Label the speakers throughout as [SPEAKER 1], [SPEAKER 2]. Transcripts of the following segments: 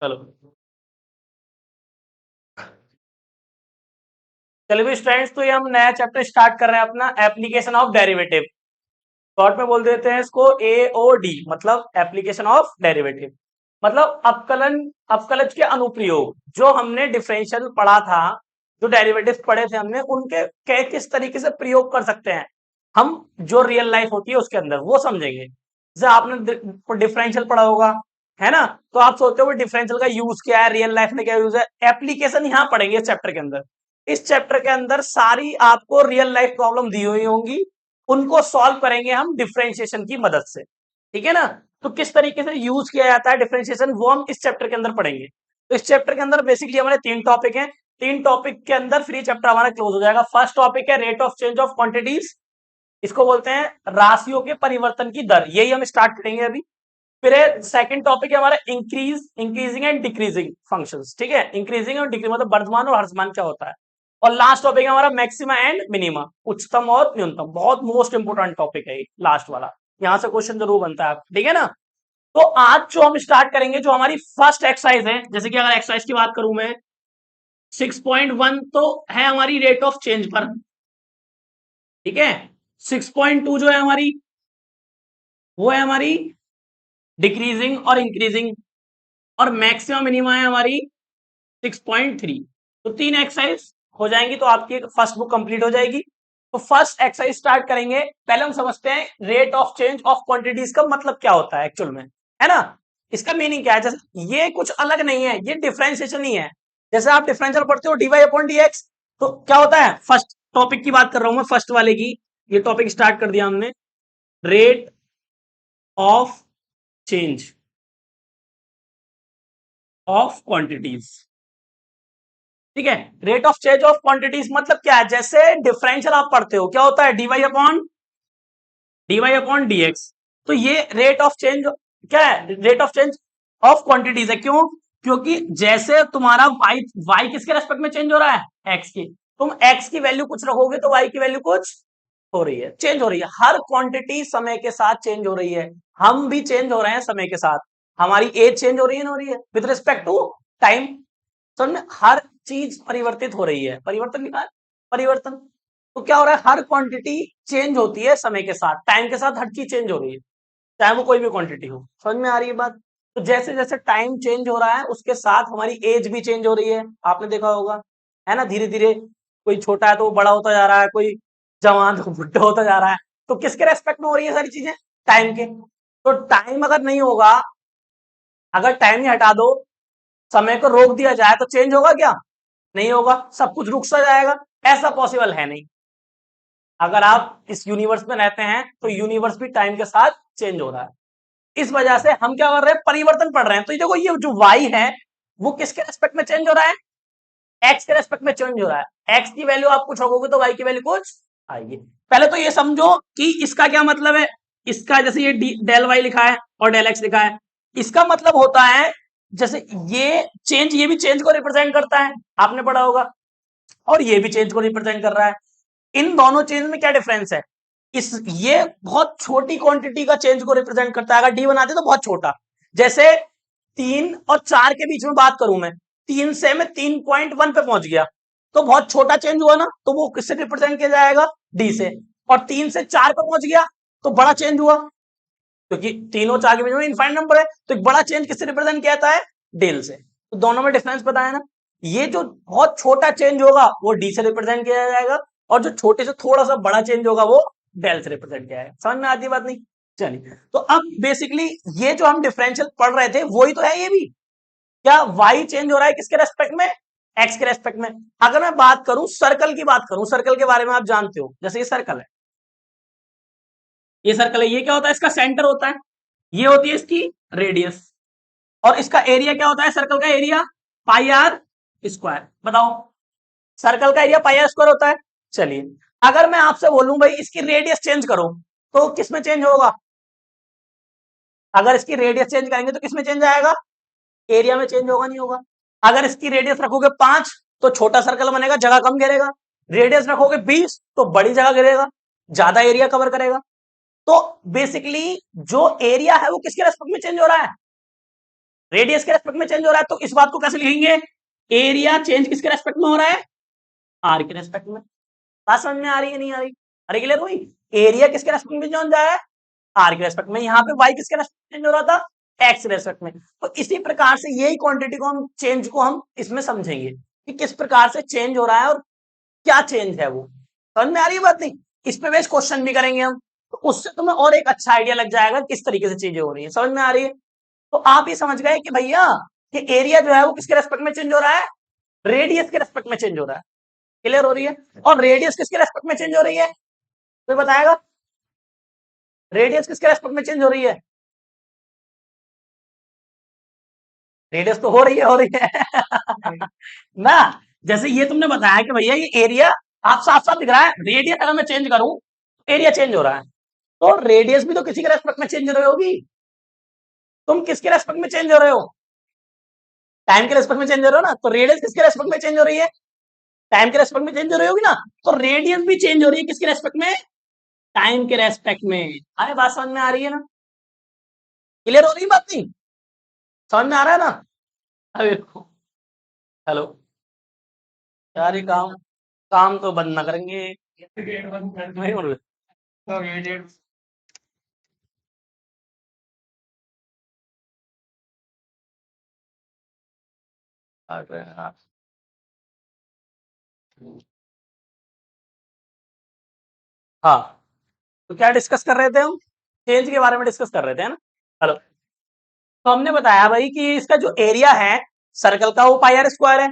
[SPEAKER 1] चलो चलिए स्टूडेंट्स, तो ये हम नया चैप्टर स्टार्ट कर रहे हैं अपना एप्लीकेशन ऑफ डेरिवेटिव। शॉर्ट में बोल देते हैं इसको एओडी, मतलब एप्लीकेशन ऑफ डेरिवेटिव, मतलब अपकलन, अपकलज के अनुप्रयोग। जो हमने डिफरेंशियल पढ़ा था, जो डेरिवेटिव पढ़े थे हमने, उनके किस तरीके से प्रयोग कर सकते हैं हम, जो रियल लाइफ होती है उसके अंदर, वो समझेंगे। जैसे आपने डिफरेंशियल पढ़ा होगा, है ना, तो आप सोचते हो डिफरेंशियल का यूज क्या है, रियल लाइफ में क्या यूज है। एप्लीकेशन यहाँ पढ़ेंगे इस चैप्टर के अंदर। इस चैप्टर के अंदर सारी आपको रियल लाइफ प्रॉब्लम दी हुई होंगी, उनको सॉल्व करेंगे हम डिफरेंशिएशन की मदद से। ठीक है ना। तो किस तरीके से यूज किया जाता है डिफरेंशिएशन, वो हम इस चैप्टर के अंदर पढ़ेंगे। तो इस चैप्टर के अंदर बेसिकली हमारे 3 टॉपिक हैं। 3 टॉपिक के अंदर फ्री चैप्टर हमारा क्लोज हो जाएगा। फर्स्ट टॉपिक है rate of change of quantities, इसको बोलते हैं राशियों के परिवर्तन की दर, यही हम स्टार्ट करेंगे अभी। फिर सेकंड टॉपिक है हमारा इंक्रीजिंग एंड डिक्रीजिंग फंक्शंस। ठीक है, इंक्रीजिंग और डिक्रीजिंग मतलब वर्धमान और ह्रासमान क्या होता है। और लास्ट टॉपिक है हमारा मैक्सिमा एंड मिनिमा, उच्चतम और न्यूनतम। बहुत मोस्ट इंपोर्टेंट टॉपिक है लास्ट वाला, यहां से क्वेश्चन जरूर बनता है। ठीक है ना। तो आज जो हम स्टार्ट करेंगे, जो हमारी फर्स्ट एक्सरसाइज है, जैसे कि अगर एक्सरसाइज की बात करूं मैं, 6.1 तो है हमारी रेट ऑफ चेंज पर। ठीक है, 6.2 जो है हमारी, वो है हमारी डिक्रीजिंग और इंक्रीजिंग, और मैक्सिमम मिनिमा है हमारी 6.3। तो 3 एक्सरसाइज हो जाएंगी तो आपकी फर्स्ट बुक कंप्लीट हो जाएगी। तो फर्स्ट एक्सरसाइज स्टार्ट करेंगे। पहले हम समझते हैं rate of change of quantities का मतलब क्या होता है एक्चुअल में, है ना। इसका मीनिंग क्या है, जैसे ये कुछ अलग नहीं है, ये डिफरेंशिएशन ही है। जैसे आप डिफरेंशियल पढ़ते हो dy अपॉन dx, तो क्या होता है, फर्स्ट टॉपिक की बात कर रहा हूं मैं, फर्स्ट वाले की। ये टॉपिक स्टार्ट कर दिया हमने, rate of change of quantities. ठीक है, rate of change of quantities मतलब क्या है, जैसे डिफरेंशियल आप पढ़ते हो, क्या होता है dy अपॉन dx। तो ये रेट ऑफ चेंज क्या है, rate of change of quantities है। क्यों? क्योंकि जैसे तुम्हारा y किसके रेस्पेक्ट में चेंज हो रहा है, x की। तुम x की वैल्यू कुछ रखोगे तो y की वैल्यू कुछ हो रही है, चेंज हो रही है। हर क्वांटिटी समय के साथ चेंज हो रही है, हम भी चेंज हो रहे हैं समय के साथ। हमारी एज चेंज हो रही है ना, हो रही है विद रिस्पेक्ट टू टाइम। तो हर चीज परिवर्तित हो रही है, परिवर्तन लिखा है, परिवर्तन। तो क्या हो रहा है, हर क्वांटिटी चेंज होती है समय के साथ, टाइम के साथ हर चीज चेंज हो रही है, चाहे वो कोई भी क्वांटिटी हो। समझ में आ रही है बात। तो जैसे जैसे टाइम चेंज हो रहा है, उसके साथ हमारी एज भी चेंज हो रही है, आपने देखा होगा, है ना। धीरे धीरे कोई छोटा है तो वो बड़ा होता जा रहा है, कोई जवान तो बुढ़ा होता जा रहा है। तो किसके रेस्पेक्ट में हो रही है सारी चीजें, टाइम के। तो टाइम अगर नहीं होगा, अगर टाइम ही हटा दो, समय को रोक दिया जाए, तो चेंज होगा क्या, नहीं होगा, सब कुछ रुक सा जाएगा। ऐसा पॉसिबल है नहीं। अगर आप इस यूनिवर्स में रहते हैं तो यूनिवर्स भी टाइम के साथ चेंज हो रहा है। इस वजह से हम क्या कर रहे हैं, परिवर्तन पढ़ रहे हैं। तो ये देखो, ये जो वाई है वो किसके रेस्पेक्ट में चेंज हो रहा है, एक्स के रेस्पेक्ट में चेंज हो रहा है। एक्स की वैल्यू आप कुछ रखोगे तो वाई की वैल्यू कुछ आएगी। पहले तो ये समझो कि इसका क्या मतलब है। इसका जैसे ये डेल वाई लिखा है और डेल एक्स लिखा है, इसका मतलब होता है, जैसे ये चेंज, ये भी चेंज को रिप्रेजेंट करता है, आपने पढ़ा होगा, और ये भी चेंज को रिप्रेजेंट कर रहा है। इन दोनों चेंज में क्या डिफरेंस है, इस ये बहुत छोटी क्वांटिटी का चेंज को रिप्रेजेंट करता है। अगर डी बनाते तो बहुत छोटा, जैसे 3 और 4 के बीच में बात करूं मैं, 3 से मैं 3.1 पे पहुंच गया, तो बहुत छोटा चेंज हुआ ना, तो वो किससे रिप्रेजेंट किया जाएगा, डी से। और 3 से 4 पे पहुंच गया तो बड़ा चेंज हुआ, क्योंकि 3 और 4 के बीच में इनफाइनाइट नंबर है, तो एक बड़ा चेंज किससे रिप्रेजेंट किया जाता है, डेल से। तो दोनों में डिफरेंस पता है ना। ये जो बहुत छोटा चेंज होगा वो डी से रिप्रेजेंट किया जाएगा, और जो छोटे से थोड़ा सा बड़ा चेंज होगा वो डेल से रिप्रेजेंट किया जाएगा। समझ में आती बात नहीं। चलिए, तो अब बेसिकली ये जो हम डिफरेंशियल पढ़ रहे थे वही तो है ये भी। क्या वाई चेंज हो रहा है किसके रेस्पेक्ट में, एक्स के रेस्पेक्ट में। अगर मैं बात करूं सर्कल की, बात करूं सर्कल के बारे में, आप जानते हो, जैसे ये सर्कल है, ये सर्कल है, ये क्या होता है, इसका सेंटर होता है, ये होती है इसकी रेडियस, और इसका एरिया क्या होता है, सर्कल का एरिया पाई आर स्क्वायर। बताओ, सर्कल का एरिया पाई आर स्क्वायर होता है। चलिए, अगर मैं आपसे बोलूं भाई इसकी रेडियस चेंज करो, तो किस में चेंज होगा, अगर इसकी रेडियस चेंज करेंगे तो किस में चेंज आएगा, एरिया में चेंज होगा, नहीं होगा। अगर इसकी रेडियस रखोगे 5 तो छोटा सर्कल बनेगा, जगह कम घेरेगा। रेडियस रखोगे 20 तो बड़ी जगह घेरेगा, ज्यादा एरिया कवर करेगा। तो बेसिकली जो एरिया है वो किसके रेस्पेक्ट में चेंज हो रहा है, रेडियस के रेस्पेक्ट में चेंज हो रहा है, तो इस बात को कैसे लिखेंगे, एरिया चेंज किसके रेस्पेक्ट में हो रहा है, आर के रेस्पेक्ट में। बात समझ में आ रही है नहीं आ रही, अरे क्लियर हुई, एरिया किसके रेस्पेक्ट में चेंज हो रहा है, आर के रेस्पेक्ट में, यहाँ पे वाई किसके रेस्पेक्ट में चेंज हो रहा था, एक्स रेस्पेक्ट में। तो इसी प्रकार से यही क्वांटिटी को हम चेंज को हम इसमें समझेंगे कि किस प्रकार से चेंज हो रहा है और क्या चेंज है वो, समझ में आ रही है बात नहीं, इस पे बेस क्वेश्चन भी करेंगे हम, तो उससे तुम्हें और एक अच्छा आइडिया लग जाएगा किस तरीके से चीजें हो रही है, समझ में आ रही है। तो आप ये समझ गए कि भैया कि एरिया जो है वो किसके रेस्पेक्ट में चेंज हो रहा है, रेडियस के रेस्पेक्ट में चेंज हो रहा है, क्लियर हो रही है। और रेडियस किसके रेस्पेक्ट में चेंज हो रही है, कोई बताएगा, रेडियस किसके रेस्पेक्ट में चेंज हो रही है, रेडियस तो हो रही है ना, जैसे ये तुमने बताया कि भैया ये एरिया आप साफ साफ दिख रहा है, रेडियस अगर मैं चेंज करूं एरिया चेंज हो रहा है, तो रेडियस भी तो किसी के रेस्पेक्ट में चेंज हो रही होगी, तुम किसके रेस्पेक्ट में चेंज हो रहे हो, टाइम के रेस्पेक्ट में चेंज हो रहे हो ना, तो रेडियस किसके रेस्पेक्ट में चेंज हो रही है, टाइम के रेस्पेक्ट में चेंज हो रही होगी ना, तो रेडियस भी चेंज हो रही है किसके रेस्पेक्ट में, टाइम के रेस्पेक्ट में। अरे बात समझ में आ रही है ना, क्लियर हो रही है बात नहीं, समझ में आ रहा है ना। अरे हेलो यार, ये काम काम तो बंद ना करेंगे, नहीं बोल रहे। अरे यार। हाँ, तो क्या डिस्कस कर रहे थे हम, चेंज के बारे में डिस्कस कर रहे थे, है ना। हेलो, तो हमने बताया भाई कि इसका जो एरिया है सर्कल का वो पाई आर स्क्वायर है,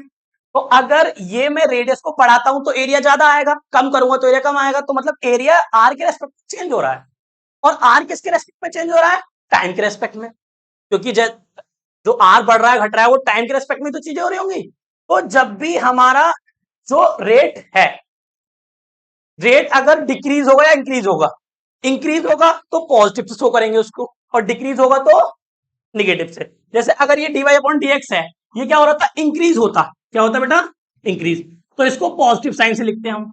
[SPEAKER 1] तो अगर ये मैं रेडियस को बढ़ाता हूं तो एरिया ज्यादा आएगा, कम करूंगा तो एरिया कम आएगा, तो मतलब एरिया आर के रेस्पेक्ट में चेंज हो रहा है, और आर किसके रेस्पेक्ट में चेंज हो रहा है, टाइम के रेस्पेक्ट में, क्योंकि जो आर बढ़ रहा है घट रहा है वो टाइम के रेस्पेक्ट में तो चीजें हो रही होंगी। तो जब भी हमारा जो रेट है, रेट अगर डिक्रीज होगा या इंक्रीज होगा, इंक्रीज होगा तो पॉजिटिव से शो करेंगे उसको, और डिक्रीज होगा तो निगेटिव से। जैसे अगर ये dy अपॉन dx है, ये क्या हो रहा था, इंक्रीज होता, क्या होता बेटा, इंक्रीज, तो इसको पॉजिटिव साइन से लिखते हैं हम।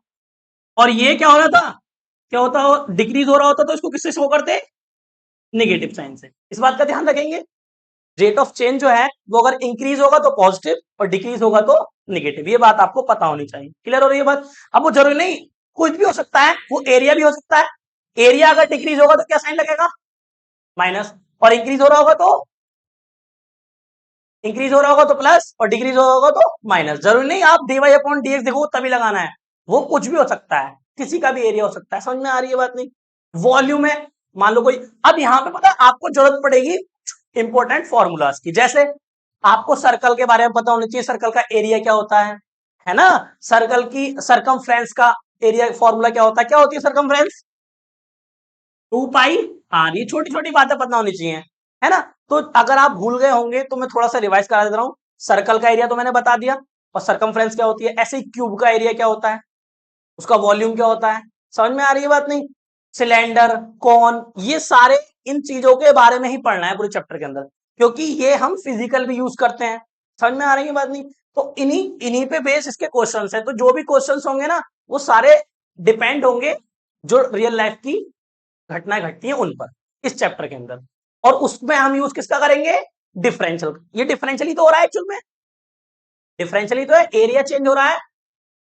[SPEAKER 1] और ये क्या हो रहा था, क्या होता हो, डिक्रीज हो रहा होता तो इसको किससे शो करते, निगेटिव साइन से। इस बात का ध्यान रखेंगे, रेट ऑफ चेंज जो है वो अगर इंक्रीज होगा तो पॉजिटिव और डिक्रीज होगा तो निगेटिव, ये बात आपको पता होनी चाहिए, क्लियर हो रही है बात। अब वो जरूरी नहीं, कुछ भी हो सकता है, वो एरिया भी हो सकता है, एरिया अगर डिक्रीज होगा तो क्या साइन लगेगा, माइनस, और इंक्रीज हो रहा होगा तो, इंक्रीज हो रहा होगा तो प्लस, और डिक्रीज हो रहा होगा तो माइनस। जरूरी नहीं आप dy अपॉन dx देखो तभी लगाना है, वो कुछ भी हो सकता है, किसी का भी एरिया हो सकता है, समझ में आ रही है बात नहीं। वॉल्यूम है, मान लो कोई, अब यहां पे पता है आपको जरूरत पड़ेगी इंपॉर्टेंट फॉर्मूलाज की, जैसे आपको सर्कल के बारे में पता होना चाहिए, सर्कल का एरिया क्या होता है ना, सर्कल की सरकमफ्रेंस का एरिया फॉर्मूला क्या होता है, क्या होती है सरकमफ्रेंस, 2 पाई आर, ये छोटी छोटी बातें पता होनी चाहिए, है ना। तो अगर आप भूल गए होंगे तो मैं थोड़ा सा रिवाइज करा देता हूँ, सर्कल का एरिया तो मैंने बता दिया, और सरकमफ्रेंस क्या होती है, ऐसे ही क्यूब का एरिया क्या होता है, उसका वॉल्यूम क्या होता है, समझ में आ रही है बात नहीं, सिलेंडर, कौन, ये सारे इन चीजों के बारे में ही पढ़ना है पूरे चैप्टर के अंदर, क्योंकि ये हम फिजिकल भी यूज करते हैं, समझ में आ रही है बात नहीं। तो इन्हीं इन्हीं पे बेस इसके क्वेश्चंस हैं, तो जो भी क्वेश्चंस होंगे ना वो सारे डिपेंड होंगे जो रियल लाइफ की घटनाएं घटती हैं उन पर, इस चैप्टर के अंदर। और उसमें हम यूज किसका करेंगे, डिफरेंशियल, ये डिफरेंशियल ही तो हो रहा है एक्चुअल में, डिफरेंशियल ही तो है, एरिया चेंज हो रहा है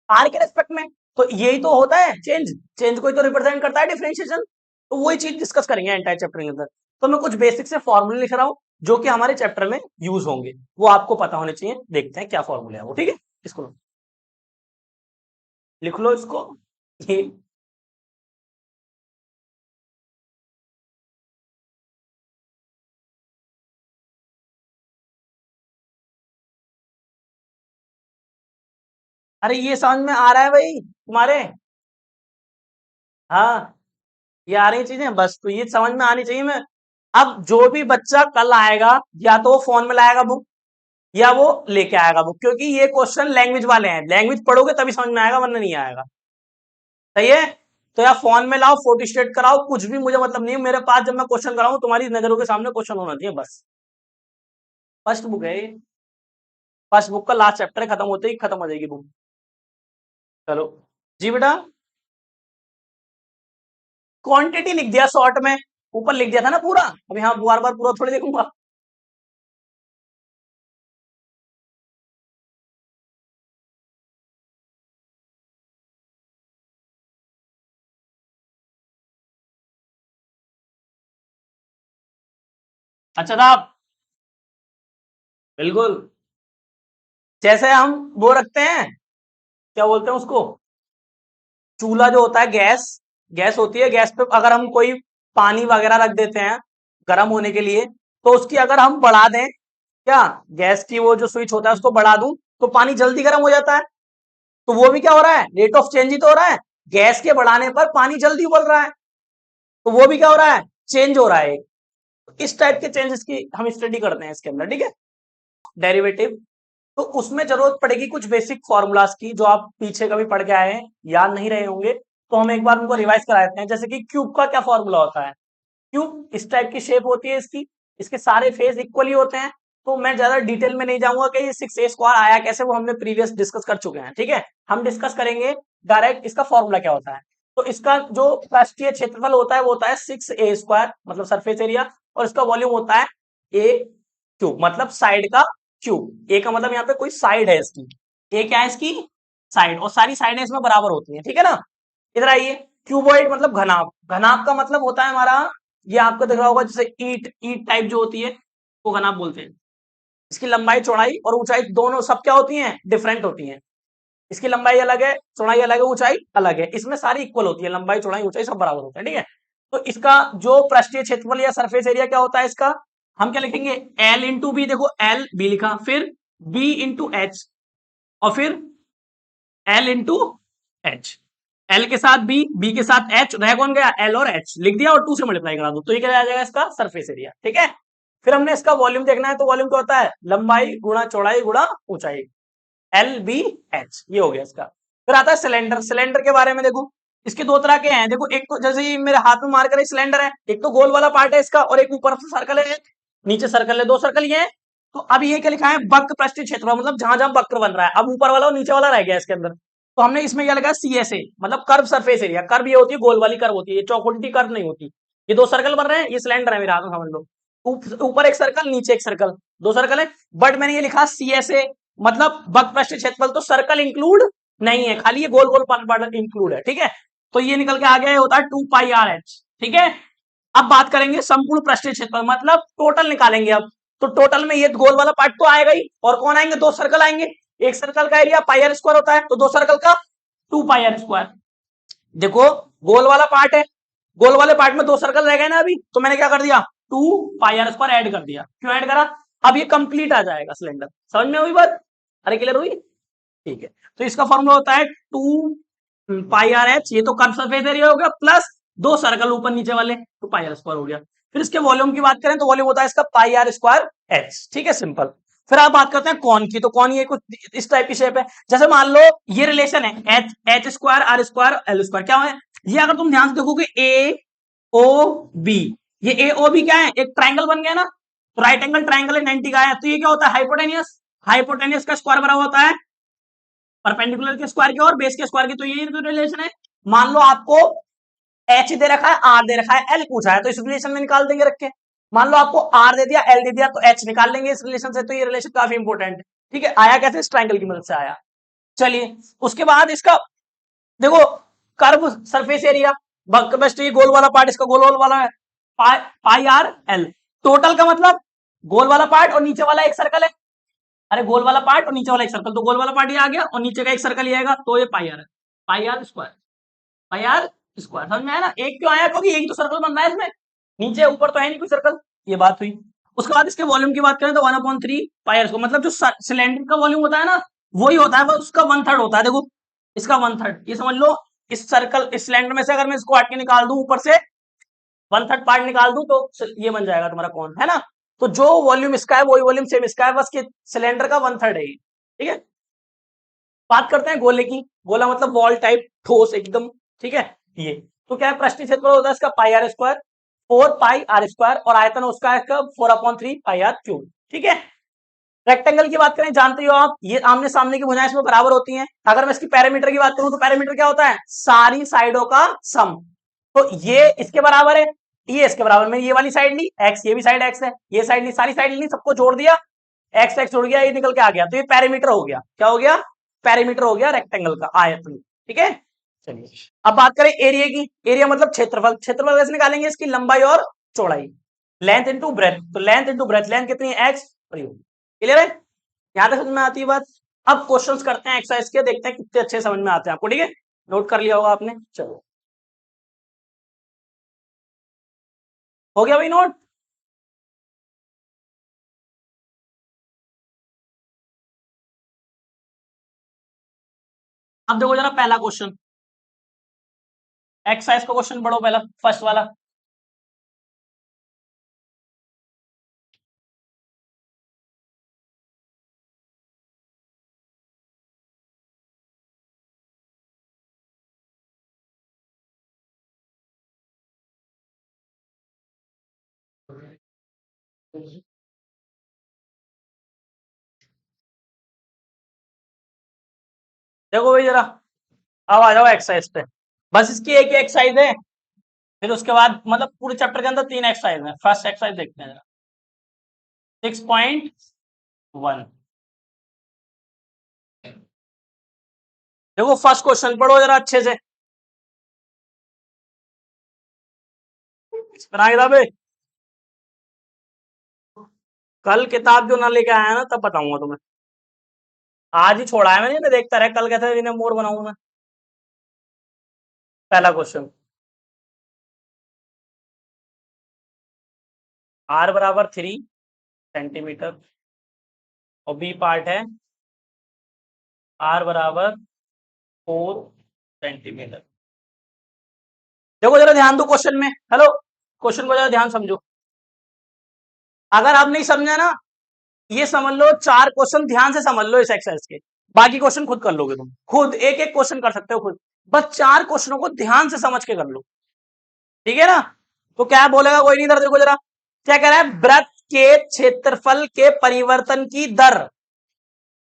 [SPEAKER 1] आर के रेस्पेक्ट में, तो यही तो होता है चेंज, चेंज को ही तो रिप्रेजेंट करता है डिफरेंशिएशन, तो वही चीज डिस्कस करेंगे एंटायर चैप्टर के अंदर। तो मैं कुछ बेसिक से फॉर्मूले लिख रहा हूं जो कि हमारे चैप्टर में यूज होंगे, वो आपको पता होने चाहिए, देखते हैं क्या फॉर्मूले है वो, ठीक है, इसको लिख लो इसको, ये अरे ये समझ में आ रहा है भाई तुम्हारे, हाँ, ये आ रही चीजें बस, तो ये समझ में आनी चाहिए। मैं अब जो भी बच्चा कल आएगा या तो वो फोन में लाएगा बुक या वो लेके आएगा बुक, क्योंकि ये क्वेश्चन लैंग्वेज वाले हैं, लैंग्वेज पढ़ोगे तभी समझ में आएगा वरना नहीं आएगा, सही है। तो या फोन में लाओ, फोटो स्टेट कराओ, कुछ भी मुझे मतलब नहीं है, मेरे पास जब मैं क्वेश्चन कराऊं तुम्हारी नजरों के सामने क्वेश्चन होना चाहिए बस। फर्स्ट बुक है ये, फर्स्ट बुक का लास्ट चैप्टर खत्म होते ही खत्म हो जाएगी बुक। चलो जी बेटा, क्वांटिटी लिख दिया शॉर्ट में, ऊपर लिख दिया था ना पूरा, अब यहाँ बार बार पूरा थोड़ी देखूंगा। अच्छा साहब, बिल्कुल। जैसे हम वो रखते हैं, क्या बोलते हैं उसको, चूल्हा जो होता है, गैस, गैस होती है, गैस पे अगर हम कोई पानी वगैरह रख देते हैं गर्म होने के लिए, तो उसकी अगर हम बढ़ा दें, क्या, गैस की वो जो स्विच होता है उसको बढ़ा दूं, तो पानी जल्दी गर्म हो जाता है। तो वो भी क्या हो रहा है, रेट ऑफ चेंज ही तो हो रहा है, गैस के बढ़ाने पर पानी जल्दी उबल रहा है, तो वो भी क्या हो रहा है, चेंज हो रहा है। इस टाइप के चेंजेस की हम स्टडी करते हैं इसके अंदर, ठीक है। डेरिवेटिव, तो उसमें जरूरत पड़ेगी कुछ बेसिक फॉर्मूलाज की, जो आप पीछे कभी पढ़ के आए हैं, याद नहीं रहे होंगे, तो हम एक बार उनको रिवाइज करा देते हैं। जैसे कि क्यूब का क्या फॉर्मूला होता है, क्यूब इस टाइप की शेप होती है इसकी, इसके सारे फेस इक्वली होते हैं। तो मैं ज्यादा डिटेल में नहीं जाऊंगा कि ये 6a² आया कैसे, वो हमने प्रीवियस डिस्कस कर चुके हैं, ठीक है। हम डिस्कस करेंगे डायरेक्ट इसका फॉर्मूला क्या होता है। तो इसका जो पृष्ठीय क्षेत्रफल होता है वो होता है 6a², मतलब सरफेस एरिया, और इसका वॉल्यूम होता है a क्यूब, मतलब साइड का क्यूब। ए का मतलब यहाँ पे कोई साइड है इसकी, ए क्या है इसकी साइड, और सारी साइडें इसमें बराबर होती हैं, ठीक है ना। इधर आइए, क्यूबॉइड मतलब घनाभ, घनाभ का मतलब होता है हमारा, ये आपको दिख रहा होगा जैसे ईट, ईट टाइप जो होती है वो घनाभ बोलते हैं। इसकी लंबाई चौड़ाई और ऊंचाई दोनों सब क्या होती हैं, डिफरेंट होती हैं। इसकी लंबाई अलग है, चौड़ाई अलग है, ऊंचाई अलग है, इसमें सारी इक्वल होती है, लंबाई चौड़ाई ऊंचाई सब बराबर होता है, ठीक है। तो इसका जो पृष्ठीय क्षेत्रफल या सरफेस एरिया क्या होता है इसका, हम क्या लिखेंगे, एल इंटू बी, देखो एल बी लिखा, फिर बी इंटू एच, और फिर एल इंटू एच, एल के साथ बी, बी के साथ एच, रह कौन गया, एल और एच लिख दिया, और 2 से मल्टीप्लाई करा दो, तो ये क्या आ जाएगा इसका सरफेस एरिया, ठीक है। फिर हमने इसका वॉल्यूम देखना है, तो वॉल्यूम क्या होता है, लंबाई गुणा चौड़ाई गुणा ऊंचाई, एल बी एच, ये हो गया इसका। फिर आता है सिलेंडर, सिलेंडर के बारे में देखो, इसके दो तरह के हैं, देखो एक तो जैसे ये मेरे हाथ में मार कर सिलेंडर है, एक तो गोल वाला पार्ट है इसका, और एक ऊपर से सर्कल है, नीचे सर्कल है, दो सर्कल ये है। तो अब ये क्या लिखा है, वक्र पृष्ठीय क्षेत्रफल, मतलब जहां जहां वक्र बन रहा है, अब ऊपर वाला और नीचे वाला रह गया इसके अंदर, तो हमने इसमें क्या लिखा है, CSA, मतलब कर्व सरफेस एरिया। कर्व ये होती है गोल वाली कर्व होती है, ये चौखुंटी कर्व नहीं होती। ये दो सर्कल बन रहे हैं, ये सिलेंडर है मेरे हाथ में, समझ लो, ऊपर एक सर्कल नीचे एक सर्कल, दो सर्कल है, बट मैंने ये लिखा CSA, मतलब वक्र पृष्ठीय क्षेत्रफल, तो सर्कल इंक्लूड नहीं है, खाली ये गोल गोल पार्ट इंक्लूड है, ठीक है। तो ये निकल के आ गया, ये होता है 2πr/h, ठीक है। अब बात करेंगे संपूर्ण पृष्ठीय क्षेत्रफल, मतलब टोटल निकालेंगे अब। तो टोटल में ये गोल वाला पार्ट तो आएगा ही, और कौन आएंगे, दो सर्कल आएंगे, एक सर्कल का एरिया πr² होता है, तो दो सर्कल का 2πr²। देखो, गोल वाला पार्ट है, गोल वाले पार्ट में दो सर्कल रह गए ना अभी, तो मैंने क्या कर दिया, 2πr² ऐड कर दिया। क्यों ऐड करा, अब ये कंप्लीट आ जाएगा सिलेंडर, समझ में हुई बात, अरे क्लियर हुई, ठीक है। तो इसका फॉर्मूला होता है 2πr/h, ये तो कर्व सरफेस एरिया हो गया, प्लस दो सर्कल ऊपर नीचे वाले, तो πr² हो गया। फिर इसके वॉल्यूम की बात करें तो वॉल्यूम होता है इसका πr²h, ठीक है, सिंपल। फिर आप बात करते हैं कौन की, तो कौन ये कुछ इस टाइप की शेप है, जैसे मान लो ये रिलेशन है h²r²l², क्या है ये, अगर तुम ध्यान से देखोगे AOB, ये AOB क्या है, एक ट्राइंगल बन गया ना, तो राइट एंगल ट्राइंगल है 90 का है, तो ये क्या होता है, हाइपोटेनियस, हाइपोटेनियस का स्क्वायर बराबर होता है परपेंडिकुलर के स्क्वायर के और बेस के स्क्वायर के, तो ये रिलेशन है। मान लो आपको एच दे रखा है, आर दे रखा है, एल पूछा है, तो इस रिलेशन में निकाल देंगे रख के। मान लो आपको आर दे दिया, एल दे दिया, तो एच निकाल लेंगे इस रिलेशन से, तो ये रिलेशन काफी इंपॉर्टेंट है, ठीक है। आया कैसे, इस ट्राइंगल की मदद से आया। चलिए, उसके बाद इसका देखो, कर्व सरफेस एरिया, बस ये गोल वाला पार्ट, इसका गोल वाला है, πr/l, टोटल का मतलब गोल वाला पार्ट और नीचे वाला एक सर्कल है, अरे गोल वाला पार्ट और नीचे वाला एक सर्कल, तो गोल वाला पार्ट ये आ गया और नीचे का एक सर्कल ये आएगा, तो ये πr है, πr², πr², समझ में आया ना, एक क्यों आया, क्योंकि एक तो सर्कल बन रहा है इसमें, नीचे ऊपर तो है नहीं कोई सर्कल, ये बात हुई। उसके बाद इसके वॉल्यूम की बात करें तो 1/3 πr², मतलब जो सिलेंडर का वॉल्यूम होता है ना, वही होता है, उसका 1/3 होता है, देखो इसका 1/3, ये समझ लो, इस सर्कल, इस सिलेंडर में से अगर मैं इसको हट के निकाल दूं, ऊपर से 1/3 पार्ट निकाल दूं, तो ये बन जाएगा तुम्हारा कौन, है ना। तो जो वॉल्यूम इसका है वही वॉल्यूम सेम इसका है, बस कि सिलेंडर का 1/3 है ये, ठीक है। बात करते हैं गोले की, गोला मतलब बॉल टाइप, ठोस एकदम, ठीक है। ये तो क्या है, पृष्ठीय क्षेत्रफल होता है इसका πr², 4πr², और आयतन उसका है 4/3 πr³, ठीक है। रेक्टेंगल की बात करें, जानते हो आप, ये आमने सामने की भुजाएं इसमें बराबर होती हैं। अगर मैं इसकी पैरामीटर की बात करूं, तो पैरामीटर क्या होता है, सारी साइडों का सम, तो ये इसके बराबर है, ये इसके बराबर, में ये वाली साइड ली x, ये भी साइड x है, ये साइड ली, सारी साइड ली, सबको जोड़ दिया, x x जुड़ गया, ये निकल के आ गया, तो ये पैरामीटर हो गया, क्या हो गया, पैरामीटर हो गया रेक्टेंगल का, आयतन, ठीक है। चलिए, अब बात करें एरिया की, एरिया मतलब क्षेत्रफल, क्षेत्रफल कैसे निकालेंगे, इसकी लंबाई और चौड़ाई, लेंथ इंटू ब्रेथ, तो लेंथ इंटू ब्रेथ, लेंथ कितनी है एक्स और यू। क्लियर है, यहां तक समझ में आती है बात। अब क्वेश्चंस करते हैं एक्सरसाइज के, देखते हैं कितने अच्छे समझ में आते हैं आपको। ठीक है, नोट कर लिया होगा आपने, चलो हो गया भाई नोट। अब देखो जरा पहला क्वेश्चन, एक्सरसाइज का क्वेश्चन पढ़ो पहला, फर्स्ट वाला। देखो भाई जरा, अब आ जाओ एक्सरसाइज पे। बस इसकी एक ही एक्सरसाइज है, फिर उसके बाद मतलब पूरे चैप्टर के अंदर 3 एक्सरसाइज है। फर्स्ट एक्सरसाइज देखते हैं जरा, 6.1। देखो फर्स्ट क्वेश्चन पढ़ो जरा अच्छे से, बना किताबें। कल किताब जो ना लेके आया ना तब बताऊंगा तुम्हें, आज ही छोड़ा है मैंने, मैं देखता रहा कल कैसे इन्हें मोर बनाऊंगा मैं। पहला क्वेश्चन, आर बराबर 3 सेंटीमीटर, और बी पार्ट है आर बराबर 4 सेंटीमीटर। देखो जरा ध्यान दो क्वेश्चन में, हेलो, क्वेश्चन को जरा ध्यान समझो। अगर आप नहीं समझे ना, ये समझ लो 4 क्वेश्चन ध्यान से समझ लो इस एक्सरसाइज के, बाकी क्वेश्चन खुद कर लोगे तुम, खुद एक एक क्वेश्चन कर सकते हो खुद, बस 4 क्वेश्चनों को ध्यान से समझ के कर लो। ठीक है ना, तो क्या बोलेगा कोई नहीं, इधर देखो जरा, क्या कह रहा है, वृत्त के क्षेत्रफल के परिवर्तन की दर,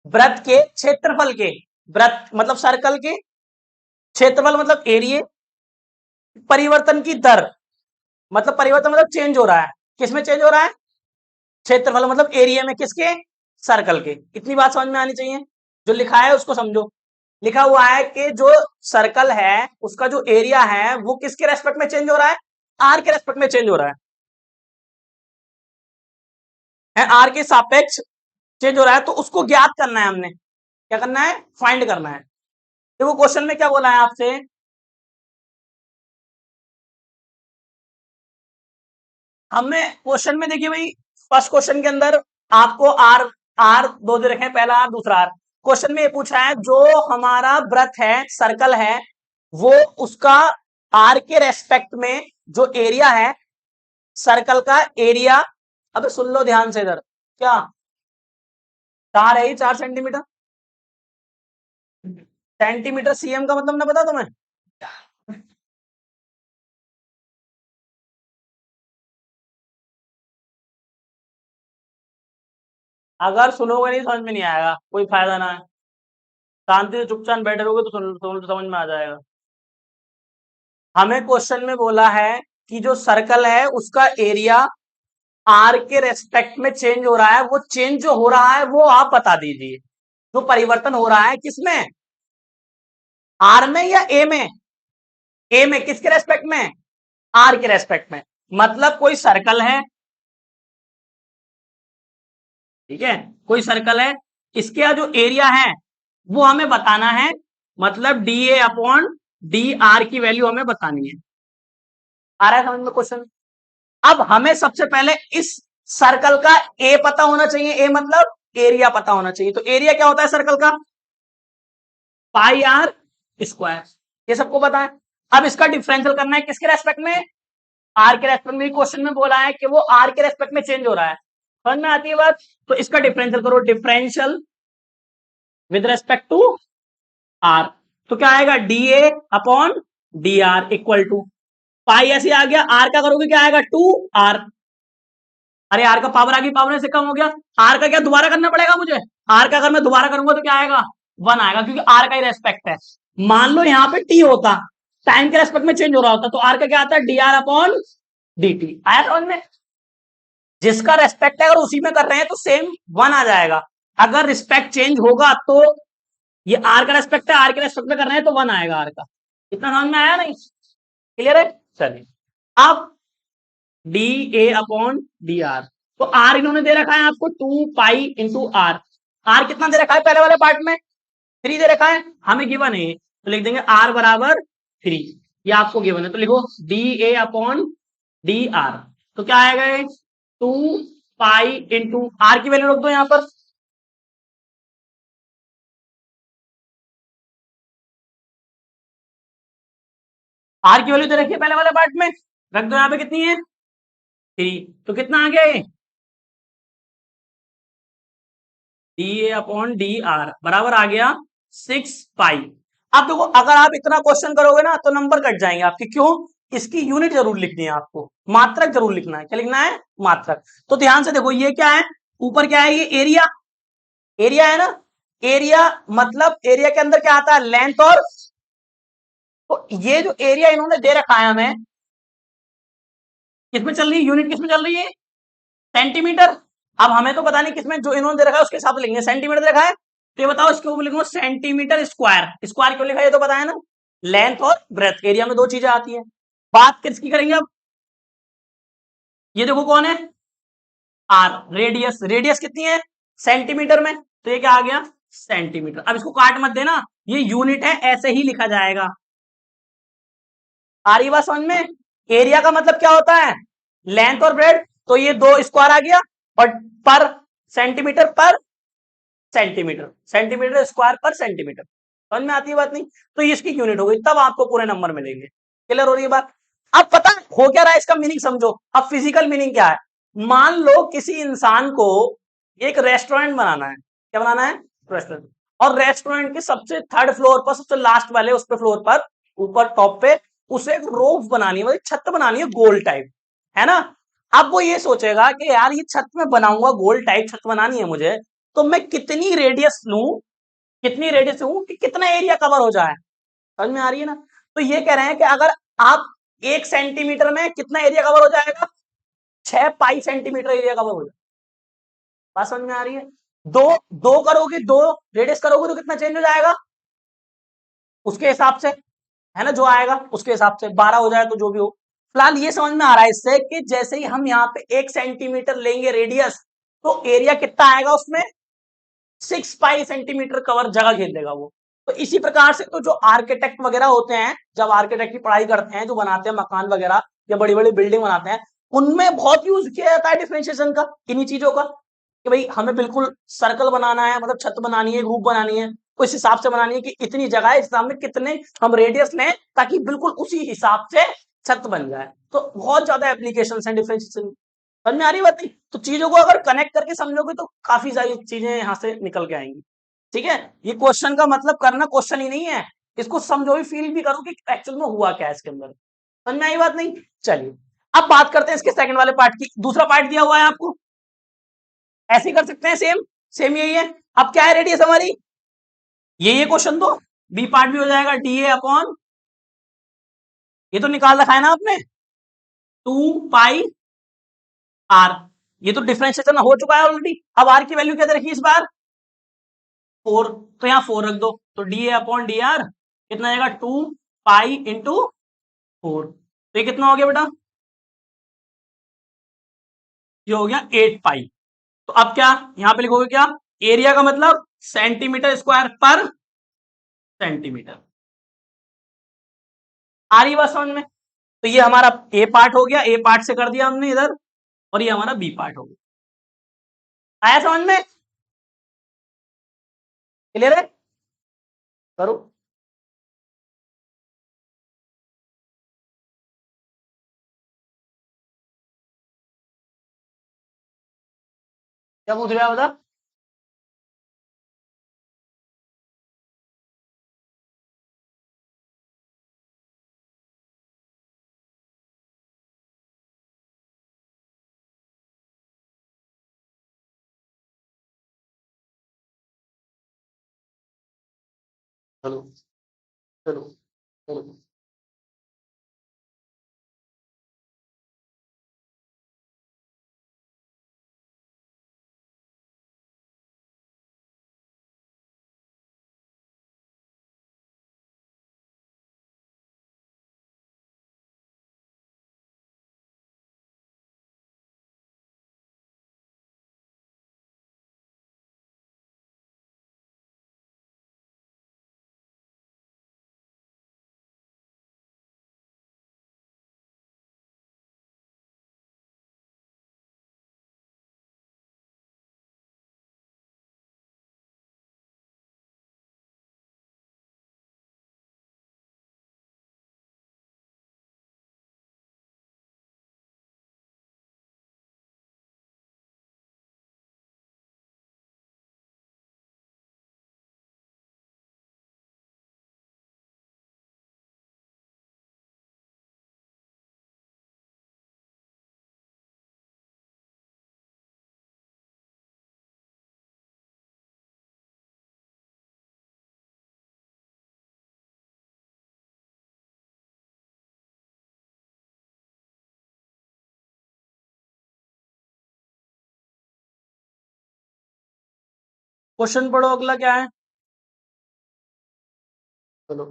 [SPEAKER 1] वृत्त के क्षेत्रफल के, वृत्त मतलब सर्कल के, क्षेत्रफल मतलब एरिया, परिवर्तन की दर मतलब परिवर्तन मतलब चेंज हो रहा है, किसमें चेंज हो रहा है, क्षेत्रफल मतलब एरिया में, किसके, सर्कल के। इतनी बात समझ में आनी चाहिए, जो लिखा है उसको समझो। लिखा हुआ है कि जो सर्कल है उसका जो एरिया है वो किसके रेस्पेक्ट में चेंज हो रहा है, आर के रेस्पेक्ट में चेंज हो रहा है आर के सापेक्ष चेंज हो रहा है, तो उसको ज्ञात करना है हमने, क्या करना है, फाइंड करना है। देखो क्वेश्चन में क्या बोला है आपसे, हमें क्वेश्चन में देखिए भाई, फर्स्ट क्वेश्चन के अंदर आपको आर, आर दो दे रखे हैं, पहला आर दूसरा आर। क्वेश्चन में ये पूछा है जो हमारा वृत्त है, सर्कल है, वो उसका आर के रेस्पेक्ट में जो एरिया है, सर्कल का एरिया, अबे सुन लो ध्यान से इधर, क्या 4 है ही 4 सेंटीमीटर, सेंटीमीटर सीएम का मतलब ना पता तुम्हें, अगर सुनोगे नहीं समझ में नहीं आएगा, कोई फायदा ना है, शांति से चुपचाप बैठे रहोगे तो समझ में आ जाएगा। हमें क्वेश्चन में बोला है कि जो सर्कल है उसका एरिया आर के रेस्पेक्ट में चेंज हो रहा है, वो चेंज जो हो रहा है वो आप बता दीजिए, जो परिवर्तन हो रहा है किसमें, आर में या ए में, ए में किसके रेस्पेक्ट में, आर के रेस्पेक्ट में। मतलब कोई सर्कल है, ठीक है, कोई सर्कल है, इसके जो एरिया है वो हमें बताना है, मतलब D a upon d are की वैल्यू हमें बतानी है। आ रहा है समझ में क्वेश्चन। अब हमें सबसे पहले इस सर्कल का ए पता होना चाहिए, ए मतलब एरिया पता होना चाहिए। तो एरिया क्या होता है सर्कल का, पाई आर स्क्वायर, ये सबको पता है। अब इसका डिफरेंशियल करना है किसके रेस्पेक्ट में, आर के रेस्पेक्ट में। क्वेश्चन में बोला है कि वो आर के रेस्पेक्ट में चेंज हो रहा है, समझ में आती है बात। तो इसका डिफरेंशियल करो, differential with respect to r, तो क्या आएगा, d a upon d r equal to pi, ऐसे आ गया, आर का करोगे क्या आएगा, 2 आर, अरे आर का पावर आ गई, पावर से कम हो गया, आर का क्या दोबारा करना पड़ेगा मुझे, आर का अगर मैं दोबारा करूंगा तो क्या आएगा, 1 आएगा, क्योंकि आर का ही रेस्पेक्ट है। मान लो यहाँ पे टी होता, टाइम के रेस्पेक्ट में चेंज हो रहा होता, तो आर का क्या आता है, D R upon D T. आया समझ में, जिसका रेस्पेक्ट है अगर उसी में कर रहे हैं तो सेम 1 आ जाएगा, अगर रिस्पेक्ट चेंज होगा तो ये आर का रेस्पेक्ट है, आर के रेस्पेक्ट में कर रहे हैं तो 1 आएगा आर का। इतना समझ में आया नहीं, क्लियर है, चलिए। अब D a upon d are. तो आर इन्होंने दे रखा है आपको 2 पाई इंटू आर। आर कितना दे रखा है पहले वाले पार्ट में? 3 दे रखा है, हमें गिवन है तो लिख देंगे आर बराबर 3। ये आपको गिवन है तो लिखो D a upon d are. तो क्या आएगा ये 2 पाई इंटू आर की वैल्यू रख दो यहां पर। आर की वैल्यू दे रखी है पहले वाले पार्ट में, रख दो यहां पे कितनी है 3। तो कितना आ गया ये D a upon d are बराबर आ गया 6 पाई। अब देखो अगर आप इतना क्वेश्चन करोगे ना तो नंबर कट जाएंगे आपके, क्यों? इसकी यूनिट जरूर लिखनी है आपको, मात्रक जरूर लिखना है। क्या लिखना है? मात्रक। तो ध्यान से देखो ये क्या है, ऊपर क्या है, ये एरिया, एरिया है ना। एरिया मतलब एरिया के अंदर क्या आता है, लेंथ और, तो ये जो एरिया इन्होंने दे रखा है हमें, किसमें चल रही है यूनिट, किसमें चल रही है, सेंटीमीटर। अब हमें तो पता नहीं किसमें, जो इन्होंने दे रखा है उसके हिसाब से लिखेंगे, सेंटीमीटर देखा है तो ये बताओ इसके ऊपर लिखूंगा सेंटीमीटर स्क्वायर। स्क्वायर क्यों लिखा है ये तो पता है ना, लेंथ और ब्रेथ, एरिया में दो चीजें आती है। बात किसकी करेंगे अब, ये देखो कौन है, आर, रेडियस, रेडियस कितनी है सेंटीमीटर में, तो ये क्या आ गया सेंटीमीटर। अब इसको काट मत देना, ये यूनिट है ऐसे ही लिखा जाएगा। आ रही बात समझ में? एरिया का मतलब क्या होता है, लेंथ और ब्रेड, तो ये दो स्क्वायर आ गया, और पर सेंटीमीटर पर सेंटीमीटर, सेंटीमीटर स्क्वायर पर सेंटीमीटर। समझ में आती है बात नहीं? तो इसकी यूनिट हो गई, तब आपको पूरे नंबर मिलेंगे। क्लियर हो रही है बात? अब पता है हो क्या रहा है, इसका मीनिंग समझो। अब फिजिकल मीनिंग क्या है, मान लो किसी इंसान को एक रेस्टोरेंट बनाना है। क्या बनाना है, रेस्टोरेंट। और रेस्टोरेंट के सबसे थर्ड फ्लोर पर, सबसे लास्ट वाले उस पे फ्लोर पर, ऊपर टॉप पे उसे एक रोफ बनानी है, मतलब छत बनानी है गोल टाइप, है ना। अब वो ये सोचेगा कि यार ये छत में बनाऊंगा, गोल टाइप छत बनानी है मुझे, तो मैं कितनी रेडियस लूं, कितनी रेडियस लूं कि कितना एरिया कवर हो जाए। समझ में आ रही है ना? तो ये कह रहे हैं कि अगर आप 1 सेंटीमीटर में कितना एरिया कवर हो जाएगा, 6 पाई सेंटीमीटर एरिया कवर हो जाएगा। बात समझ में आ रही है? दो, दो करोगे, दो रेडियस करोगे तो कितना चेंज हो जाएगा उसके हिसाब से, है ना, जो आएगा उसके हिसाब से, 12 हो जाए तो जो भी हो। फिलहाल ये समझ में आ रहा है इससे कि जैसे ही हम यहाँ पे 1 सेंटीमीटर लेंगे रेडियस, तो एरिया कितना आएगा उसमें, 6 पाई सेंटीमीटर कवर जगह घेर लेगा वो। तो इसी प्रकार से तो जो आर्किटेक्ट वगैरह होते हैं, जब आर्किटेक्ट की पढ़ाई करते हैं, जो बनाते हैं मकान वगैरह या बड़ी बड़ी बिल्डिंग बनाते हैं, उनमें बहुत यूज किया जाता है डिफरेंशिएशन का, इन्हीं चीजों का, कि भाई हमें बिल्कुल सर्कल बनाना है, मतलब छत बनानी है, रूफ बनानी है, तो इस हिसाब से बनानी है कि इतनी जगह है, इस हिसाब में कितने हम रेडियस लें, ताकि बिल्कुल उसी हिसाब से छत बन जाए। तो बहुत ज्यादा एप्लीकेशन है डिफरेंशिएशन। समझ में आ रही बात नहीं? तो चीजों को अगर कनेक्ट करके समझोगे तो काफी सारी चीजें यहां से निकल के आएंगी। ठीक है, ये क्वेश्चन का मतलब करना क्वेश्चन ही नहीं है, इसको समझो भी, फील भी करो कि एक्चुअल में हुआ क्या है इसके अंदर। समझ में आई बात नहीं? चलिए अब बात करते हैं इसके सेकंड वाले पार्ट की। दूसरा पार्ट दिया हुआ है आपको, ऐसे ही कर सकते हैं, सेम सेम यही है। अब क्या है रेडियस हमारी, ये क्वेश्चन तो बी पार्ट भी हो जाएगा, डी ए अपॉन, ये तो निकाल रखा है ना आपने, 2 पाई आर। ये तो डिफरेंशिएशन हो चुका है ऑलरेडी। अब आर की वैल्यू क्या दे रखी इस बार 4, तो यहाँ 4 रख दो, तो D a upon d are कितना आएगा 2 पाई इंटू 4। तो ये कितना हो गया बेटा, ये हो गया 8 पाई। तो अब क्या यहां पे लिखोगे क्या, एरिया का मतलब सेंटीमीटर स्क्वायर पर सेंटीमीटर। आ रही बात समझ में? तो ये हमारा ए पार्ट हो गया, ए पार्ट से कर दिया हमने इधर, और ये हमारा बी पार्ट हो गया। आया समझ में? क्लियर है? करो। क्या पूछ रहे हो बता। चलो चलो चलो। क्वेश्चन पढ़ो, अगला क्या है? चलो,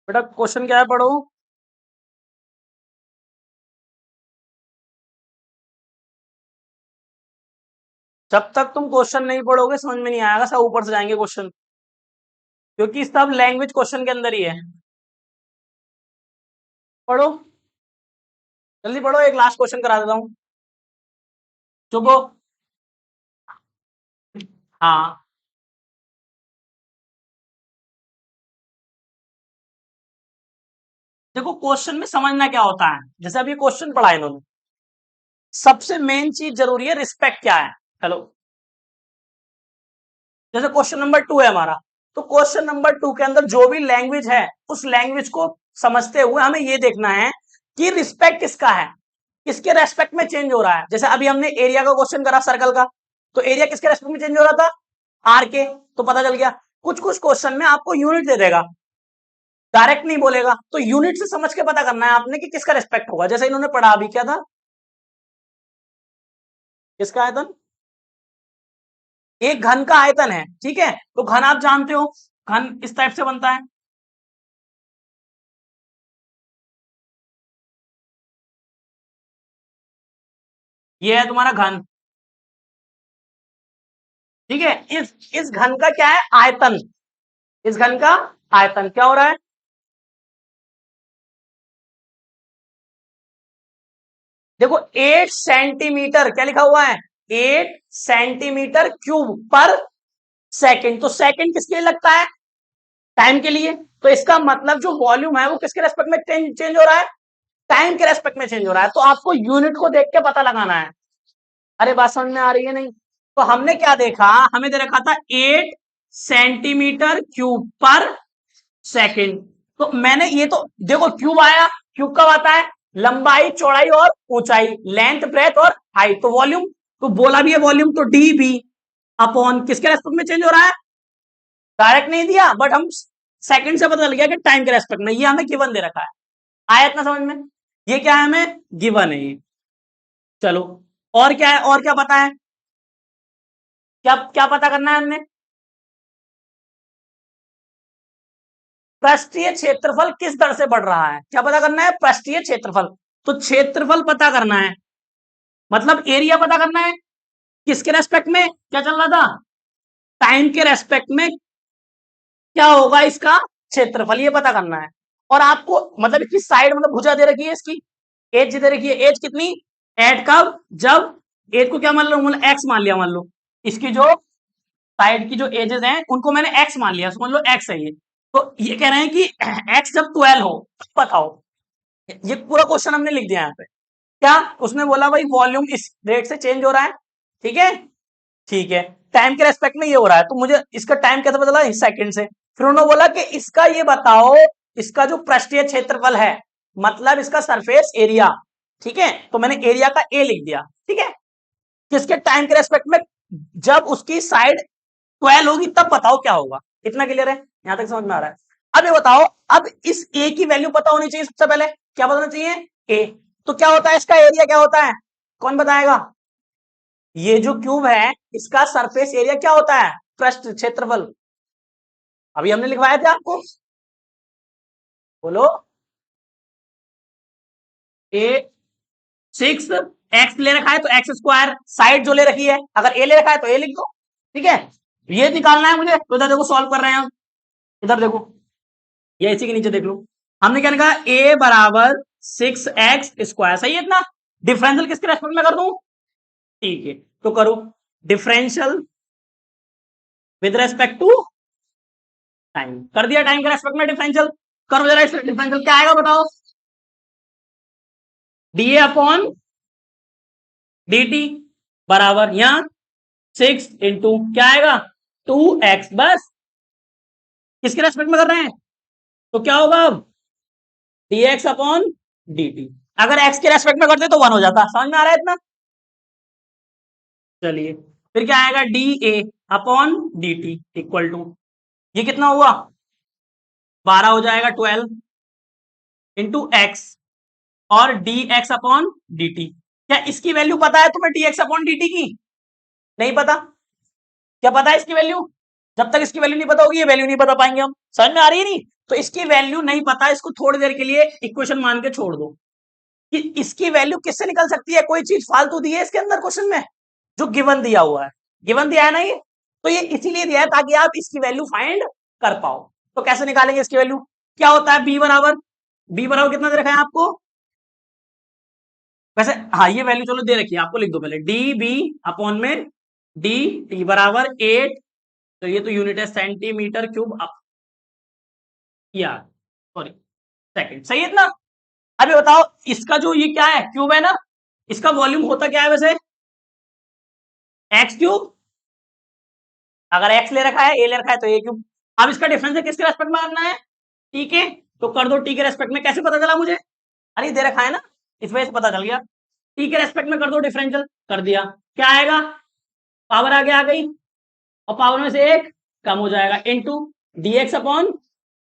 [SPEAKER 1] बेटा क्वेश्चन क्या है, पढ़ो। जब तक तुम क्वेश्चन नहीं पढ़ोगे समझ में नहीं आएगा, सब ऊपर से जाएंगे क्वेश्चन, क्योंकि सब लैंग्वेज क्वेश्चन के अंदर ही है। पढ़ो, जल्दी पढ़ो, एक लास्ट क्वेश्चन करा देता हूँ। चुपो। हाँ, देखो क्वेश्चन में समझना क्या होता है, जैसे अभी क्वेश्चन पढ़ा है इन्होंने, सबसे मेन चीज जरूरी है रिस्पेक्ट क्या है। हेलो, जैसे क्वेश्चन नंबर 2 है हमारा, तो क्वेश्चन नंबर 2 के अंदर जो भी लैंग्वेज है उस लैंग्वेज को समझते हुए हमें ये देखना है कि रिस्पेक्ट किसका है, किसके रेस्पेक्ट में चेंज हो रहा है। जैसे अभी हमने एरिया का क्वेश्चन करा, सर्कल का, तो एरिया किसके रेस्पेक्ट में चेंज हो रहा था? आर के, तो पता चल गया। कुछ कुछ क्वेश्चन में आपको यूनिट दे देगा, डायरेक्ट नहीं बोलेगा, तो यूनिट से समझ के पता करना है आपने कि किसका रेस्पेक्ट होगा। जैसे इन्होंने पढ़ा अभी क्या था, किसका आयतन? एक घन का आयतन है, ठीक है, तो घन आप जानते हो, घन इस टाइप से बनता है। ये है तुम्हारा घन, ठीक है। इस घन का क्या है? आयतन। इस घन का आयतन क्या हो रहा है? देखो 8 सेंटीमीटर क्या लिखा हुआ है? 8 सेंटीमीटर क्यूब पर सेकंड। तो सेकंड किसके लिए लगता है? टाइम के लिए। तो इसका मतलब जो वॉल्यूम है वो किसके रेस्पेक्ट में चेंज हो रहा है? टाइम के रेस्पेक्ट में चेंज हो रहा है। तो आपको यूनिट को देख के पता लगाना है। अरे बात समझ में आ रही है नहीं? तो हमने क्या देखा, हमें दे रखा था 8 सेंटीमीटर क्यूब पर सेकंड। तो मैंने ये तो देखो क्यूब आया, क्यूब कब आता है? लंबाई, चौड़ाई और ऊंचाई, लेंथ, ब्रेथ और हाइट। तो वॉल्यूम, तो बोला भी है वॉल्यूम, तो डी बी अपॉन किसके रेस्पेक्ट में चेंज हो रहा है? डायरेक्ट नहीं दिया, बट हम सेकंड से पता चल गया कि टाइम के रेस्पेक्ट में। ये हमें गिवन दे रखा है। आया इतना समझ में? ये क्या है? हमें गिवन है ये। चलो, और क्या है, और क्या पता है? क्या क्या पता करना है हमने? पृष्ठीय क्षेत्रफल किस दर से बढ़ रहा है, क्या पता करना है? पृष्ठीय क्षेत्रफल। तो क्षेत्रफल पता करना है, मतलब एरिया पता करना है। किसके रेस्पेक्ट में क्या चल रहा था? टाइम के रेस्पेक्ट में क्या होगा इसका क्षेत्रफल, ये पता करना है। और आपको मतलब इसकी साइड, मतलब भुजा दे रखी है, इसकी एज दे रखी है। एज कितनी? एट कब? जब एज को क्या मान लो, एक्स मान लिया, मान लो इसकी जो साइड की जो एजेस हैं उनको मैंने एक्स मान लिया, समझ लो एक्स है ये। तो ये कह रहे हैं कि एक्स जब 12 हो, बताओ। ये पूरा क्वेश्चन हमने लिख दिया यहाँ पे। क्या उसने बोला? भाई वॉल्यूम इस रेट से चेंज हो रहा है, ठीक है, ठीक है, टाइम के रेस्पेक्ट में ये हो रहा है, तो मुझे इसका टाइम कैसे पता चला? इस सेकंड से। फिर उन्होंने बोला कि इसका ये बताओ, इसका जो पृष्ठीय क्षेत्रफल है, मतलब इसका सरफेस एरिया, ठीक है, तो मैंने एरिया का ए लिख दिया, ठीक है, किसके? टाइम के रेस्पेक्ट में। जब उसकी साइड 12 होगी तब बताओ क्या होगा। इतना क्लियर है? यहां तक समझ में आ रहा है? अब ये बताओ, अब इस ए की वैल्यू पता होनी चाहिए सबसे पहले। क्या बताना चाहिए? ए। तो क्या होता है इसका एरिया, क्या होता है? कौन बताएगा? ये जो क्यूब है इसका सरफेस एरिया क्या होता है? पृष्ठ क्षेत्रफल। अभी हमने लिखवाया था आपको, बोलो। ए 6 एक्स ले रखा है तो एक्स स्क्वायर, साइड जो ले रखी है, अगर ए ले रखा है तो ए लिख दो, ठीक है। ये निकालना है मुझे, तो इधर देखो सॉल्व कर रहे हैं हम, इधर देखो, या इसी के नीचे देख लो। हमने क्या लिखा? ए बराबर 6x²। सही है इतना? डिफरेंशियल किसके रेस्पेक्ट में कर दूं? ठीक है, तो करो differential with respect to time. कर दिया टाइम के रेस्पेक्ट में डिफरेंशियल। करो जरा इसका डिफरेंशियल क्या आएगा बताओ। डी अपॉन डी टी बराबर यहां 6 इंटू क्या आएगा 2x। बस किसके रेस्पेक्ट में कर रहे हैं तो क्या होगा अब dx अपॉन dt। अगर x के रेस्पेक्ट में करते तो 1 हो जाता। समझ में आ रहा है इतना? चलिए फिर क्या आएगा dA upon dt equal to ये कितना हुआ 12 हो जाएगा 12 इंटू एक्स और dx अपॉन dt। क्या इसकी वैल्यू पता है तुम्हें dx अपॉन dt की? नहीं पता। क्या पता है इसकी वैल्यू? जब तक इसकी वैल्यू नहीं पता होगी ये वैल्यू नहीं बता पाएंगे हम। समझ में आ रही है नहीं? तो इसकी वैल्यू नहीं पता, इसको थोड़ी देर के लिए इक्वेशन मान के छोड़ दो कि इसकी वैल्यू किससे निकल सकती है। कोई चीज फालतू दी है इसके अंदर क्वेश्चन में जो गिवन दिया हुआ है। गिवन दिया है ना ये, तो ये इसीलिए दिया है ताकि आप इसकी वैल्यू फाइंड कर पाओ। तो कैसे निकालेंगे इसकी वैल्यू? क्या होता है बी बराबर कितना दे रखा है आपको वैसे? हाँ ये वैल्यू चलो दे रखी है आपको, लिख दो पहले डी बी अपॉन में डी टी बराबर 8। तो ये तो यूनिट है सेंटीमीटर क्यूब अप यार सॉरी सेकंड। सही है इतना? अभी बताओ इसका जो ये क्या है क्यूब है ना, इसका वॉल्यूम होता क्या है वैसे? X cube. अगर एक्स ले रखा है ए ले रखा है तो ए क्यूब। अब इसका डिफरेंस किसके रेस्पेक्ट में करना है? टी के। तो कर दो टी के रेस्पेक्ट में। कैसे पता चला मुझे? अरे दे रखा है ना, इस वजह से पता चल गया। टी के रेस्पेक्ट में कर दो डिफरेंशियल। कर दिया। क्या आएगा? पावर आगे आ गई और पावर में से एक कम हो जाएगा इनटू dx अपॉन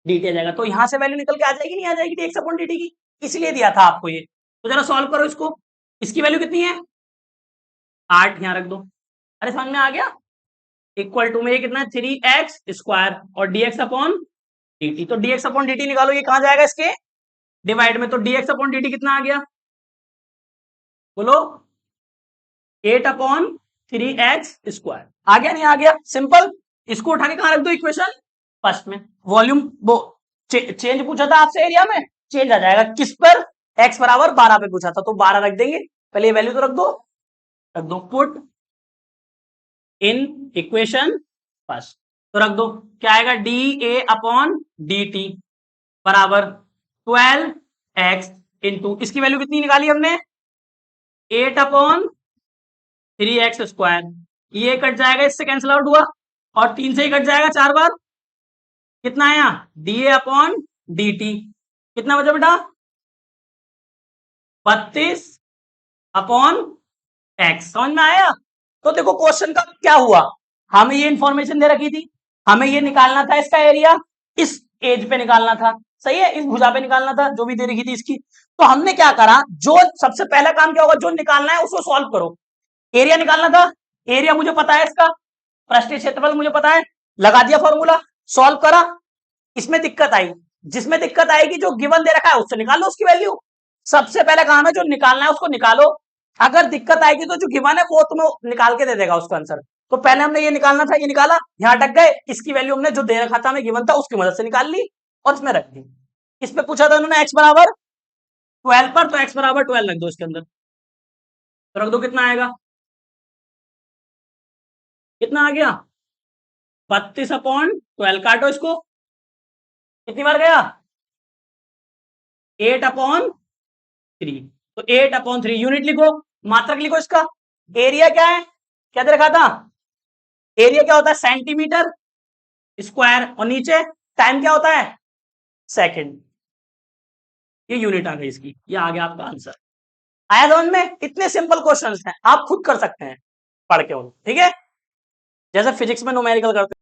[SPEAKER 1] dt आ जाएगा। तो यहां से वैल्यू निकल के आ जाएगी नहीं आ जाएगी dx अपॉन dt की? इसलिए दिया था आपको ये। तो जरा सॉल्व करो इसको। इसकी वैल्यू कितनी है 8 यहां रख दो। अरे समझ में आ गया? इक्वल टू में ये कितना है 3x² और dx अपॉन dt। तो dx अपॉन dt निकालो, ये कहां जाएगा इसके डिवाइड में। तो dx अपॉन dt कितना आ गया बोलो? 8 अपॉन 3x²। आ गया नहीं आ गया? सिंपल। इसको उठा के कहां रख दो इक्वेशन फर्स्ट में। वॉल्यूम वो चेंज पूछा था आपसे एरिया में, चेंज आ जाएगा किस पर? x बराबर 12 पे पूछा था तो 12 रख देंगे। पहले ये वैल्यू तो रख दो पुट इन इक्वेशन फर्स्ट। तो रख दो क्या आएगा d a upon D T बराबर 12x इंटू इसकी वैल्यू कितनी निकाली हमने 8 अपॉन 3x²। ये कट जाएगा, इससे कैंसिल आउट हुआ और 3 से ही कट जाएगा 4 बार। कितना आया D a upon D T कितना बचा बेटा 32 अपॉन एक्स। समझ में आया? तो देखो क्वेश्चन का क्या हुआ, हमें ये इंफॉर्मेशन दे रखी थी, हमें ये निकालना था इसका एरिया, इस एज पे निकालना था। सही है? इस भुजा पे निकालना था जो भी दे रखी थी इसकी। तो हमने क्या करा, जो सबसे पहला काम क्या होगा, जो निकालना है उसको सॉल्व करो। एरिया निकालना था, एरिया मुझे पता है इसका, पृष्ठीय क्षेत्रफल मुझे पता है, लगा दिया फॉर्मूला, सॉल्व करा। इसमें दिक्कत आई, जिसमें दिक्कत आएगी जो गिवन दे रखा है उससे निकाल लो उसकी वैल्यू। सबसे पहले काम है जो निकालना है उसको निकालो। अगर दिक्कत आएगी तो जो गिवन है वो तुम्हें निकाल के दे देगा उसका आंसर। तो पहले हमने ये निकालना था, ये निकाला, यहाँ अटक गए। इसकी वैल्यू हमने जो दे रखा था हमें गिवन था उसकी मदद से निकाल ली और इसमें रख दी। इसमें पूछा था उन्होंने x बराबर 12 पर, तो x बराबर 12 रख दो इसके अंदर। तो रख दो कितना आएगा, कितना आ गया 32 अपॉन 12। काटो इसको, कितनी बार गया 8 अपॉन 3। तो 8 अपॉन 3 यूनिट लिखो, मात्रक लिखो इसका। एरिया क्या है, क्या दे रखा था, एरिया क्या होता है सेंटीमीटर स्क्वायर और नीचे टाइम क्या होता है सेकंड। ये यूनिट आ गई इसकी, ये आ गया आपका आंसर। आया समझ में? इतने सिंपल क्वेश्चंस हैं, आप खुद कर सकते हैं पढ़ के उन। ठीक है? जैसे फिजिक्स में न्यूमेरिकल करते